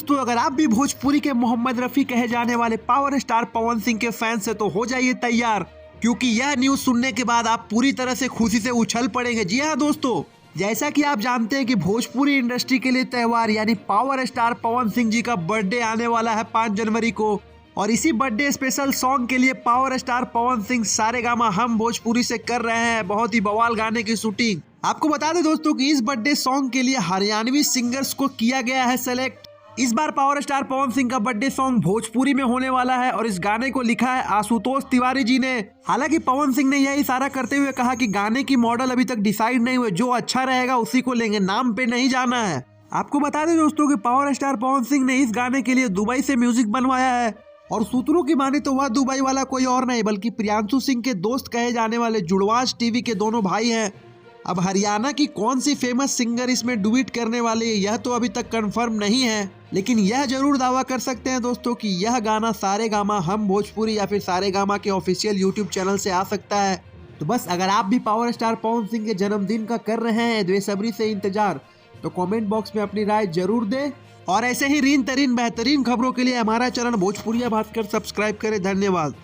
दोस्तों, अगर आप भी भोजपुरी के मोहम्मद रफी कहे जाने वाले पावर स्टार पवन सिंह के फैंस हैं तो हो जाइए तैयार, क्योंकि यह न्यूज सुनने के बाद आप पूरी तरह से खुशी से उछल पड़ेंगे। जी हाँ दोस्तों, जैसा कि आप जानते हैं कि भोजपुरी इंडस्ट्री के लिए त्योहार यानी पावर स्टार पवन सिंह जी का बर्थडे आने वाला है 5 जनवरी को, और इसी बर्थडे स्पेशल सॉन्ग के लिए पावर स्टार पवन सिंह सारेगामा हम भोजपुरी से कर रहे हैं बहुत ही बवाल गाने की शूटिंग। आपको बता दें दोस्तों कि इस बर्थडे सॉन्ग के लिए हरियाणवी सिंगर्स को किया गया है सेलेक्ट। इस बार पावर स्टार पवन सिंह का बर्थडे सॉन्ग भोजपुरी में होने वाला है और इस गाने को लिखा है आशुतोष तिवारी जी ने। हालांकि पवन सिंह ने यह इशारा करते हुए कहा कि गाने की मॉडल अभी तक डिसाइड नहीं हुए, जो अच्छा रहेगा उसी को लेंगे, नाम पे नहीं जाना है। आपको बता दें दोस्तों कि पावर स्टार पवन सिंह ने इस गाने के लिए दुबई से म्यूजिक बनवाया है, और सूत्रों की माने तो वह दुबई वाला कोई और नहीं बल्कि प्रियांशु सिंह के दोस्त कहे जाने वाले जुड़वाज टीवी के दोनों भाई हैं। अब हरियाणा की कौन सी फेमस सिंगर इसमें डुएट करने वाली है यह तो अभी तक कंफर्म नहीं है, लेकिन यह जरूर दावा कर सकते हैं दोस्तों कि यह गाना सारेगामा हम भोजपुरी या फिर सारेगामा के ऑफिशियल यूट्यूब चैनल से आ सकता है। तो बस अगर आप भी पावर स्टार पवन सिंह के जन्मदिन का कर रहे हैं बेसब्री से इंतजार, तो कमेंट बॉक्स में अपनी राय जरूर दें, और ऐसे ही रीन तरीन बेहतरीन खबरों के लिए हमारा चैनल भोजपुरिया भास्कर सब्सक्राइब करें। धन्यवाद।